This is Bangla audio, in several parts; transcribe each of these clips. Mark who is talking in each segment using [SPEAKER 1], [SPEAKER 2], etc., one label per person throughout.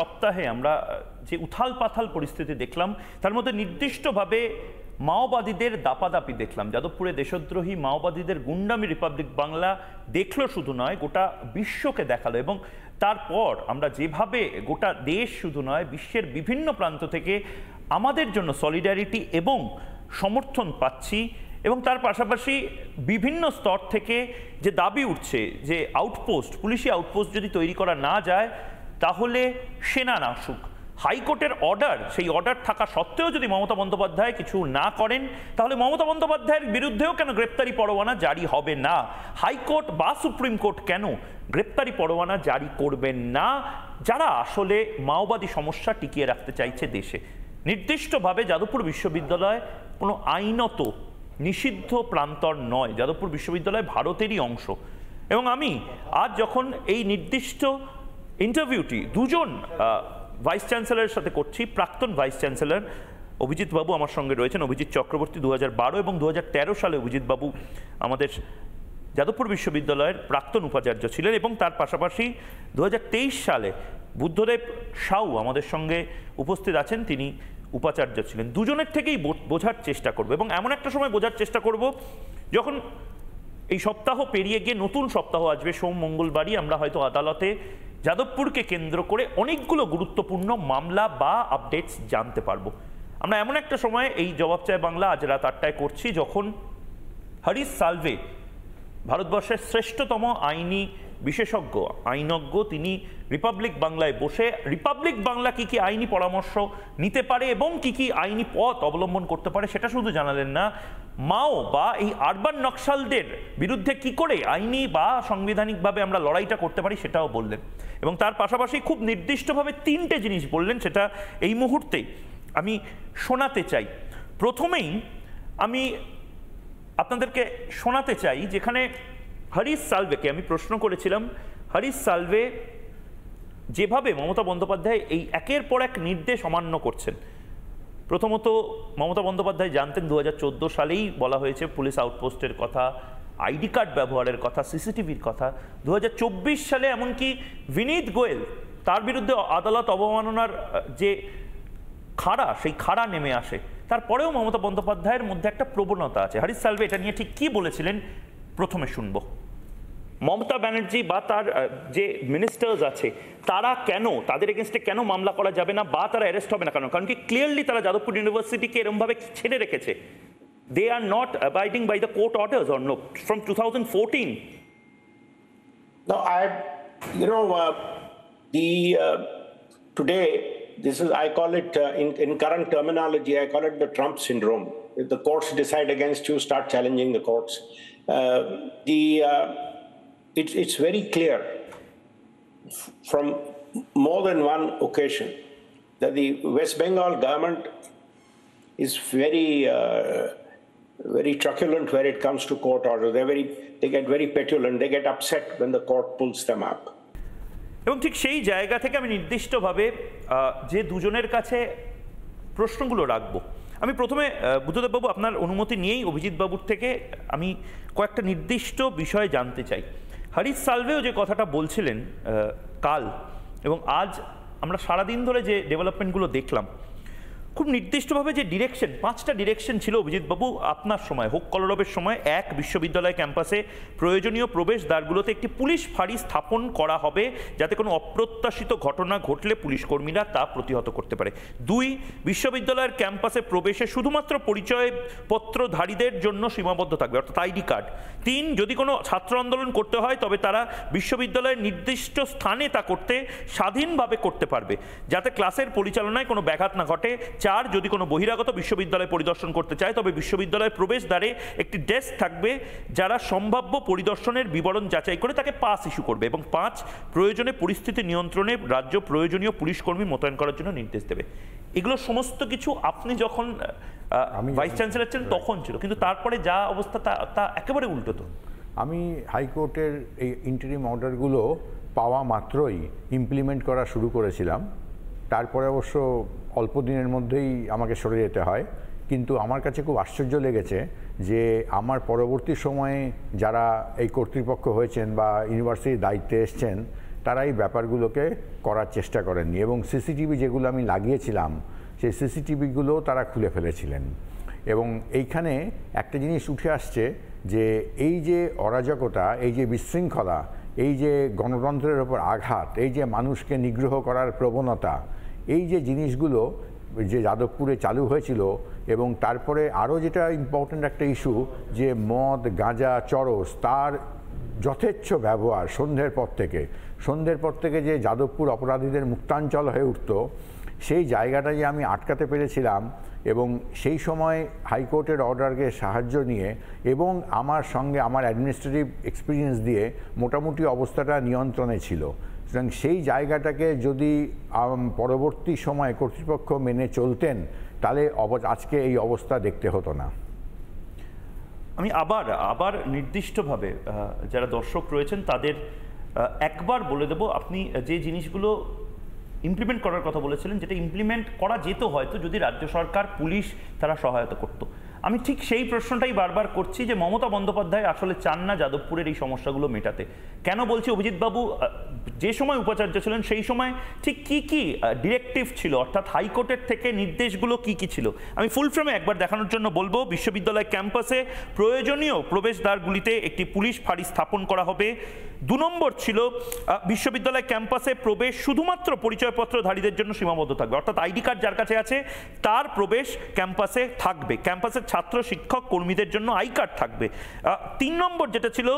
[SPEAKER 1] সপ্তাহে আমরা যে উথাল পাথাল পরিস্থিতি দেখলাম তার মধ্যে নির্দিষ্টভাবে মাওবাদীদের দাপাদাপি দেখলাম। যাদবপুরে দেশদ্রোহী মাওবাদীদের গুন্ডামি রিপাবলিক বাংলা দেখলো শুধু নয়, গোটা বিশ্বকে দেখালো। এবং তারপর আমরা যেভাবে গোটা দেশ শুধু নয় বিশ্বের বিভিন্ন প্রান্ত থেকে আমাদের জন্য সলিডারিটি এবং সমর্থন পাচ্ছি, এবং তার পাশাপাশি বিভিন্ন স্তর থেকে যে দাবি উঠছে যে আউটপোস্ট, পুলিশি আউটপোস্ট যদি তৈরি করা না যায় তাহলে সেনা না আসুক। হাইকোর্টের অর্ডার, সেই অর্ডার থাকা সত্ত্বেও যদি মমতা বন্দ্যোপাধ্যায় কিছু না করেন তাহলে মমতা বন্দ্যোপাধ্যায়ের বিরুদ্ধেও কেন গ্রেপ্তারি পরোয়ানা জারি হবে না? হাইকোর্ট বা সুপ্রিম কোর্ট কেন গ্রেপ্তারি পরোয়ানা জারি করবেন না যারা আসলে মাওবাদী সমস্যা টিকিয়ে রাখতে চাইছে দেশে? নির্দিষ্টভাবে যাদবপুর বিশ্ববিদ্যালয় কোনো আইনত নিষিদ্ধ প্রান্তর নয়। যাদবপুর বিশ্ববিদ্যালয় ভারতেরই অংশ। এবং আমি আজ যখন এই নির্দিষ্ট ইন্টারভিউটি দুজন ভাইস চ্যান্সেলরের সাথে করছি, প্রাক্তন ভাইস চ্যান্সেলর অভিজিৎ বাবু আমার সঙ্গে রয়েছেন, অভিজিৎ চক্রবর্তী 2012 এবং 2013 সালে অভিজিৎ বাবু আমাদের যাদবপুর বিশ্ববিদ্যালয়ের প্রাক্তন উপাচার্য ছিলেন, এবং তার পাশাপাশি 2023 সালে বুদ্ধদেব সাউ আমাদের সঙ্গে উপস্থিত আছেন, তিনি উপাচার্য ছিলেন। দুজনের থেকেই বোঝার চেষ্টা করব, এবং এমন একটা সময় বোঝার চেষ্টা করব যখন এই সপ্তাহ পেরিয়ে গিয়ে নতুন সপ্তাহ আসবে। সোম মঙ্গলবারই আমরা হয়তো আদালতে যাদবপুরকে কেন্দ্র করে অনেকগুলো গুরুত্বপূর্ণ মামলা বা আপডেটস জানতে পারবো। আমরা এমন একটা সময় এই জবাব চায় বাংলা আজ রাত 8টায় করছি যখন হরিশ সালভে, ভারতবর্ষের শ্রেষ্ঠতম আইনি বিশেষজ্ঞ আইনজ্ঞ, তিনি রিপাবলিক বাংলায় বসে রিপাবলিক বাংলা কি কি আইনি পরামর্শ নিতে পারে এবং কি কি আইনি পথ অবলম্বন করতে পারে সেটা শুধু জানালেন না, মাও বা এই আরবান নকশালদের বিরুদ্ধে কি করে আইনি বা সাংবিধানিকভাবে আমরা লড়াইটা করতে পারি সেটাও বললেন। এবং তার পাশাপাশি খুব নির্দিষ্টভাবে 3টে জিনিস বললেন, সেটা এই মুহূর্তে আমি শোনাতে চাই। প্রথমেই আমি আপনাদেরকে শোনাতে চাই যেখানে হরিশ সালভেকে আমি প্রশ্ন করেছিলাম, হরিশ সালভে যেভাবে মমতা বন্দ্যোপাধ্যায় এই একের পর এক নির্দেশ অমান্য করছেন। প্রথমত মমতা বন্দ্যোপাধ্যায় জানতেন 2014 সালেই বলা হয়েছে পুলিশ আউটপোস্টের কথা, আইডি কার্ড ব্যবহারের কথা, সিসিটিভির কথা। 2024 সালে এমনকি বিনীত গোয়েল, তার বিরুদ্ধে আদালত অবমাননার যে খাড়া, সেই খাড়া নেমে আসে। তারপরেও মমতা বন্দ্যোপাধ্যায়ের মধ্যে একটা প্রবণতা আছে। হরিশ সালভে এটা নিয়ে ঠিক কি বলেছিলেন প্রথমে শুনবো। মমতা ব্যানার্জি বা তার যে মিনিস্টার্স আছে তারা কেন, তাদের এগেনস্টে কেন মামলা করা যাবে না বা তারা অ্যারেস্ট হবে না কেন? কারণ কি ক্লিয়ারলি তারা যাদবপুর ইউনিভার্সিটিকে এরমভাবে ছেড়ে রেখেছে। They are not abiding by the court orders or no from 2014.
[SPEAKER 2] No, today, this is, I call it, in current terminology, I call it the Trump syndrome. If the courts decide against you, start challenging the courts. It's very clear from more than one occasion that the West Bengal government is very truculent when it comes to court orders. They get very petulant. They get upset when the court pulls them up.
[SPEAKER 1] এবং ঠিক সেই জায়গা থেকে আমি নির্দিষ্টভাবে যে দুজনের কাছে প্রশ্নগুলো রাখবো, আমি প্রথমে বুদ্ধদেববাবু আপনার অনুমতি নিয়েই অভিজিৎ বাবুর থেকে আমি কয়েকটা নির্দিষ্ট বিষয় জানতে চাই। হরিশ সালভেও যে কথাটা বলছিলেন কাল এবং আজ আমরা সারাদিন ধরে যে ডেভেলপমেন্টগুলো দেখলাম, খুব নির্দিষ্টভাবে যে ডিরেকশন, 5টা ডিরেকশন ছিল অভিজিৎবাবু আপনার সময়, হোক কলরবের সময়। এক, বিশ্ববিদ্যালয় ক্যাম্পাসে প্রয়োজনীয় প্রবেশদ্বারগুলোতে একটি পুলিশ ফাঁড়ি স্থাপন করা হবে যাতে কোনো অপ্রত্যাশিত ঘটনা ঘটলে পুলিশ কর্মীরা তা প্রতিহত করতে পারে। 2, বিশ্ববিদ্যালয়ের ক্যাম্পাসে প্রবেশে শুধুমাত্র পরিচয়পত্রধারীদের জন্য সীমাবদ্ধ থাকবে, অর্থাৎ আইডি কার্ড। 3, যদি কোনো ছাত্র আন্দোলন করতে হয় তবে তারা বিশ্ববিদ্যালয়ের নির্দিষ্ট স্থানে তা করতে স্বাধীনভাবে করতে পারবে যাতে ক্লাসের পরিচালনায় কোনো ব্যাঘাত না ঘটে। 4, যদি কোনো বহিরাগত বিশ্ববিদ্যালয় পরিদর্শন করতে চায় তবে বিশ্ববিদ্যালয়ের প্রবেশদ্বারে একটি ডেস্ক থাকবে যারা সম্ভাব্য পরিদর্শনের বিবরণ যাচাই করে তাকে পাস ইস্যু করবে। এবং 5, প্রয়োজনে পরিস্থিতি নিয়ন্ত্রণে রাজ্য প্রয়োজনীয় পুলিশ কর্মী মোতায়েন করার জন্য নির্দেশ দেবে। এগুলো সমস্ত কিছু আপনি যখন ভাইস চ্যান্সেলর ছিলেন তখন ছিল, কিন্তু তারপরে যা অবস্থা তা একেবারে উল্টো। তো
[SPEAKER 3] আমি হাইকোর্টের এই ইন্টারিম অর্ডারগুলো পাওয়া মাত্রই ইমপ্লিমেন্ট করা শুরু করেছিলাম। তারপরে অবশ্য অল্প দিনের মধ্যেই আমাকে সরে যেতে হয়, কিন্তু আমার কাছে খুব আশ্চর্য লেগেছে যে আমার পরবর্তী সময়ে যারা এই কর্তৃপক্ষ হয়েছেন বা ইউনিভার্সিটির দায়িত্বে এসছেন তারা এই ব্যাপারগুলোকে করার চেষ্টা করেননি এবং সিসিটিভি যেগুলো আমি লাগিয়েছিলাম সেই সিসিটিভিগুলো তারা খুলে ফেলেছিলেন। এবং এইখানে একটা জিনিস উঠে আসছে যে এই যে অরাজকতা, এই যে বিশৃঙ্খলা, এই যে গণতন্ত্রের ওপর আঘাত, এই যে মানুষকে নিগ্রহ করার প্রবণতা, এই যে জিনিসগুলো যে যাদবপুরে চালু হয়েছিল এবং তারপরে আরও যেটা ইম্পর্ট্যান্ট একটা ইস্যু যে মদ, গাঁজা, চরস, তার যথেচ্ছ ব্যবহার সন্ধ্যের পর থেকে যে যাদবপুর অপরাধীদের মুক্তাঞ্চল হয়ে উঠত, সেই জায়গাটা যে আমি আটকাতে পেরেছিলাম এবং সেই সময় হাইকোর্টের অর্ডারকে সাহায্য নিয়ে এবং আমার সঙ্গে আমার অ্যাডমিনিস্ট্রেটিভ এক্সপিরিয়েন্স দিয়ে মোটামুটি অবস্থাটা নিয়ন্ত্রণে ছিল। সুতরাং সেই জায়গাটাকে যদি পরবর্তী সময়ে কর্তৃপক্ষ মেনে চলতেন তাহলে আজকে এই অবস্থা দেখতে হতো না।
[SPEAKER 1] আমি আবার নির্দিষ্টভাবে যারা দর্শক রয়েছেন তাদের একবার বলে দেব, আপনি যে জিনিসগুলো ইমপ্লিমেন্ট করার কথা বলেছিলেন, যেটা ইমপ্লিমেন্ট করা যেত হয়তো যদি রাজ্য সরকার, পুলিশ তারা সহায়তা করত। আমি ঠিক সেই প্রশ্নটাই বারবার করছি যে মমতা বন্দ্যোপাধ্যায় আসলে চান না যাদবপুরের এই সমস্যাগুলো মেটাতে। কেন বলছি? অভিজিৎবাবু যে সময় উপাচার্য ছিলেন সেই সময় ঠিক কি কি ডিরেক্টিভ ছিল, অর্থাৎ হাইকোর্টের থেকে নির্দেশগুলো কি কি ছিল আমি ফুল ফ্রেমে একবার দেখানোর জন্য বলবো। বিশ্ববিদ্যালয় ক্যাম্পাসে প্রয়োজনীয় প্রবেশদ্বারগুলিতে একটি পুলিশ ফাঁড়ি স্থাপন করা হবে। 2 নম্বর ছিল বিশ্ববিদ্যালয় ক্যাম্পাসে প্রবেশ শুধুমাত্র পরিচয়পত্রধারীদের জন্য সীমাবদ্ধ থাকবে, অর্থাৎ আইডি কার্ড যার কাছে আছে তার প্রবেশ ক্যাম্পাসে থাকবে। ক্যাম্পাসের ছাত্র, শিক্ষক, কর্মীদের জন্য আই কার্ড থাকবে। 3 নম্বর যেটা ছিল,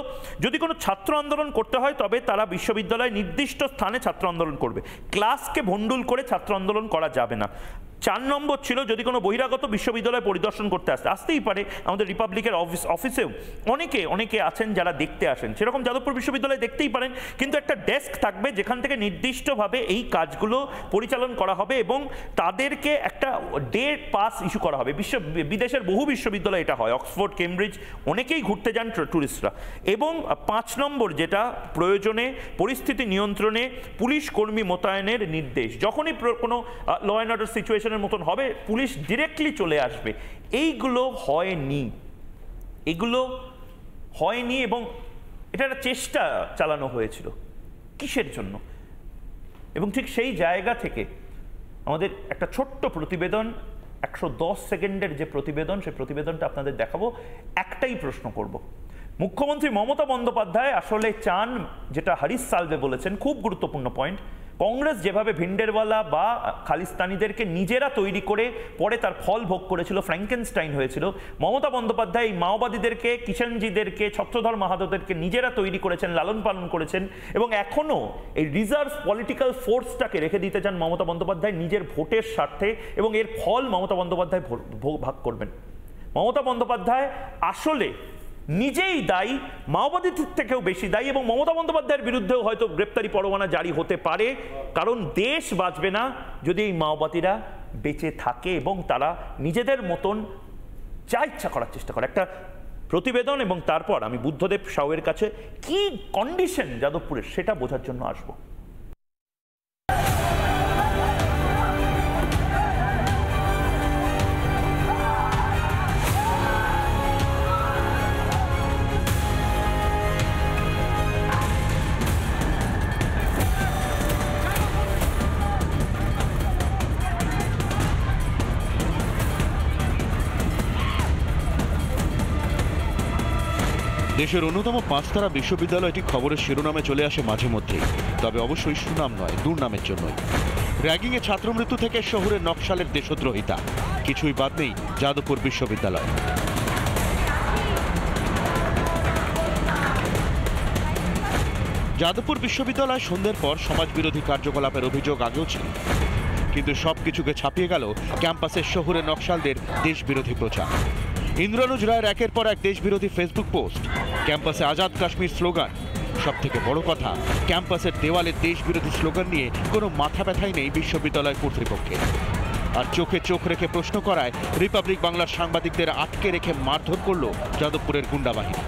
[SPEAKER 1] যদি কোনো ছাত্র আন্দোলন করতে হয় তবে তারা বিশ্ববিদ্যালয়ে নির্দিষ্ট স্থানে ছাত্র আন্দোলন করবে, ক্লাসকে ভণ্ডুল করে ছাত্র আন্দোলন করা যাবে না। 4 নম্বর ছিল, যদি কোনো বহিরাগত বিশ্ববিদ্যালয় পরিদর্শন করতে আসতেই পারে, আমাদের রিপাবলিকের অফিসেও অনেকে আছেন যারা দেখতে আসেন, সেরকম যাদবপুর বিশ্ববিদ্যালয়ে দেখতেই পারেন, কিন্তু একটা ডেস্ক থাকবে যেখান থেকে নির্দিষ্টভাবে এই কাজগুলো পরিচালন করা হবে এবং তাদেরকে একটা ডে পাস ইস্যু করা হবে। বিদেশের বহু বিশ্ববিদ্যালয় এটা হয়, অক্সফোর্ড, কেমব্রিজ, অনেকেই ঘুরতে যান ট্যুরিস্টরা। এবং 5 নম্বর যেটা, প্রয়োজনে পরিস্থিতি নিয়ন্ত্রণে পুলিশ কর্মী মোতায়েনের নির্দেশ। যখনই কোনো ল অ্যান্ড অর্ডার সিচুয়েশনের মতন হবে পুলিশ ডিরেক্টলি চলে আসবে। এইগুলো হয়নি এবং এটা একটা চেষ্টা চালানো হয়েছিল কিসের জন্য? এবং ঠিক সেই জায়গা থেকে আমাদের একটা ছোট্ট প্রতিবেদন, 110 সেকেন্ডের যে প্রতিবেদন, সেই প্রতিবেদনটা আপনাদের দেখাবো। একটাই প্রশ্ন করব, মুখ্যমন্ত্রী মমতা বন্দ্যোপাধ্যায় আসলে চান, যেটা হরিশ সালভে বলেছেন, খুব গুরুত্বপূর্ণ পয়েন্ট, কংগ্রেস যেভাবে ভিন্ডেরওয়ালা বা খালিস্তানিদেরকে নিজেরা তৈরি করে পরে তার ফল ভোগ করেছিল, ফ্র্যাঙ্কেনস্টাইন হয়েছিল, মমতা বন্দ্যোপাধ্যায় এই মাওবাদীদেরকে, কিষাণজিদেরকে, ছত্রধর মাহাতোদেরকে নিজেরা তৈরি করেছেন, লালন পালন করেছেন এবং এখনও এই রিজার্ভ পলিটিক্যাল ফোর্সটাকে রেখে দিতে চান মমতা বন্দ্যোপাধ্যায় নিজের ভোটের স্বার্থে এবং এর ফল মমতা বন্দ্যোপাধ্যায় ভাগ করবেন। মমতা বন্দ্যোপাধ্যায় আসলে নিজেই দায়ী, মাওবাদীদের থেকেও বেশি দায়ী এবং মমতা বন্দ্যোপাধ্যায়ের বিরুদ্ধেও হয়তো গ্রেপ্তারি পরোয়ানা জারি হতে পারে, কারণ দেশ বাঁচবে না যদি এই মাওবাদীরা বেঁচে থাকে এবং তারা নিজেদের মতন যা ইচ্ছা করার চেষ্টা করে। একটা প্রতিবেদন এবং তারপর আমি বুদ্ধদেব সাউয়ের কাছে কি কন্ডিশন যাদবপুরের সেটা বোঝার জন্য আসবো।
[SPEAKER 4] দেশের অন্যতম 5 তারা বিশ্ববিদ্যালয়টি খবরের শিরোনামে চলে আসে মাঝে মধ্যেই, তবে অবশ্যই সুনাম নয়, দুর্নামের জন্যই। র্যাগিংয়ে ছাত্রমৃত্যু থেকে শহুরে নকশালের দেশদ্রোহিতা, কিছুই বাদ নেই যাদবপুর বিশ্ববিদ্যালয়। যাদবপুর বিশ্ববিদ্যালয় সন্ধ্যের পর সমাজবিরোধী কার্যকলাপের অভিযোগ আগেও ছিল, কিন্তু সবকিছুকে ছাপিয়ে গেল ক্যাম্পাসের শহুরে নকশালদের দেশবিরোধী প্রচার। ইন্দ্রানুজ রায়ের একের পর এক দেশবিরোধী ফেসবুক পোস্ট, ক্যাম্পাসে আজাদ কাশ্মীর স্লোগান, সব থেকে বড় কথা ক্যাম্পাসের দেওয়ালে দেশবিরোধী স্লোগান নিয়ে কোনো মাথা ব্যথাই নেই বিশ্ববিদ্যালয় কর্তৃপক্ষের। আর চোখে চোখ রেখে প্রশ্ন করায় রিপাবলিক বাংলার সাংবাদিকদের আটকে রেখে মারধর করল যাদবপুরের গুন্ডা বাহিনী।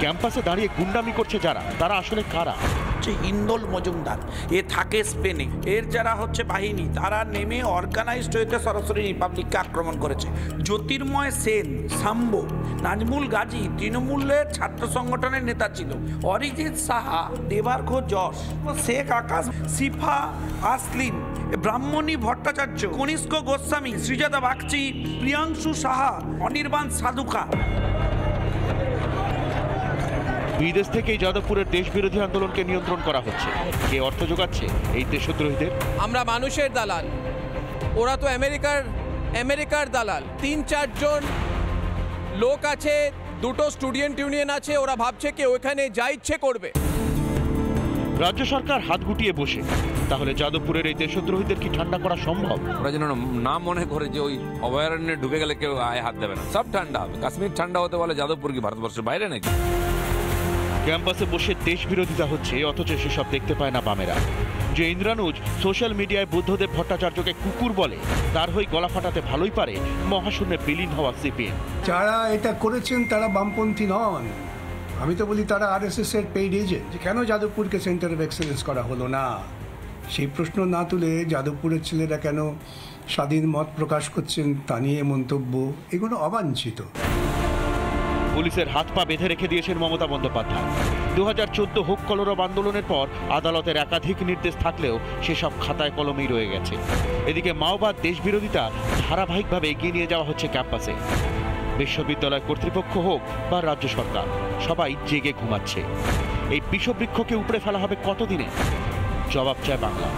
[SPEAKER 4] ক্যাম্পাসে দাঁড়িয়ে গুন্ডামি করছে যারা, তারা আসলে কারা?
[SPEAKER 5] হচ্ছে হিন্দোল মজুমদার, এ থাকে স্পেনে। এর যারা হচ্ছে বাহিনী তারা নেমে অর্গানাইজড হইতে সরাসরি রিপাবলিককে আক্রমণ করেছে। জ্যোতির্ময় সেন, শাম্ব, নাজমুল গাজী তৃণমূলের ছাত্র সংগঠনের নেতা ছিল, অরিজিৎ সাহা, দেবার্ঘ যশ, শেখ আকাশ, সিফা আসলিন, ব্রাহ্মণী ভট্টাচার্য, কনিষ্ক গোস্বামী, শ্রীজাদা বাগচি, প্রিয়াংশু সাহা, অনির্বাণ সাধুকা।
[SPEAKER 4] বিদেশ থেকেই যাদবপুরের দেশ বিরোধী আন্দোলনকে নিয়ন্ত্রণ করা হচ্ছে। কে অর্থ যোগাচ্ছে এই দেশদ্রোহীদের?
[SPEAKER 6] আমরা মানুষের দালাল, ওরা তো আমেরিকার দালাল। ৩-৪ জন লোক আছে, দুটো স্টুডেন্ট ইউনিয়ন আছে, ওরা ভাবছে কি ওখানে যা ইচ্ছে করবে।
[SPEAKER 4] রাজ্য সরকার হাত গুটিয়ে বসে, তাহলে যাদবপুরের এই দেশদ্রোহীদের কি ঠান্ডা করা সম্ভব?
[SPEAKER 7] ওরা যেন না মনে করে যে ওই অভয়ারণ্যে ঢুকে গেলে কেউ আয় হাত দেবে না, সব ঠান্ডা হবে। কাশ্মীর ঠান্ডা হতে বলে যাদবপুর কি ভারতবর্ষের বাইরে নাকি?
[SPEAKER 4] ক্যাম্পাসে বসে দেশ বিরোধিতা হচ্ছে, অথচ সেসব দেখতে পায় না বামেরা। যে ইন্দ্রানুজ সোশ্যাল মিডিয়ায় বুদ্ধদেব ভট্টাচার্যকে কুকুর বলে, তার হয়ে গলা ফাটাতে ভালোই পারে মহাশূন্যে বিলীন হওয়া সিপিএম।
[SPEAKER 8] যারা এটা করেছেন তারা বামপন্থী নন, আমি তো বলি তারা আরএসএস এর পেইড এজেন্ট। কেন যাদবপুরকে সেন্টার অফ এক্সেলেন্স করা হলো না, সেই প্রশ্ন না তুলে যাদবপুরের ছেলেরা কেন স্বাধীন মত প্রকাশ করছেন তা নিয়ে মন্তব্য, এগুলো অবাঞ্ছিত।
[SPEAKER 4] পুলিশের হাত পা বেঁধে রেখে দিয়েছেন মমতা বন্দ্যোপাধ্যায়। 2014 হোক কলরব আন্দোলনের পর আদালতের একাধিক নির্দেশ থাকলেও সেসব খাতায় কলমেই রয়ে গেছে। এদিকে মাওবাদ দেশ বিরোধিতা ধারাবাহিকভাবে এগিয়ে নিয়ে যাওয়া হচ্ছে ক্যাম্পাসে। বিশ্ববিদ্যালয় কর্তৃপক্ষ হোক বা রাজ্য সরকার, সবাই জেগে ঘুমাচ্ছে। এই বিষবৃক্ষকে উপড়ে ফেলা হবে কতদিনে? জবাব চায় বাংলা।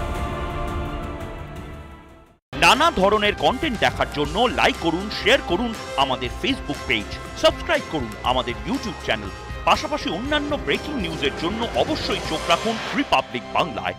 [SPEAKER 1] নানা ধরনের কন্টেন্ট দেখার জন্য লাইক করুন, শেয়ার করুন আমাদের ফেসবুক পেজ, সাবস্ক্রাইব করুন আমাদের ইউটিউব চ্যানেল। পাশাপাশি অন্যান্য ব্রেকিং নিউজের জন্য অবশ্যই চোখ রাখুন রিপাবলিক বাংলায়।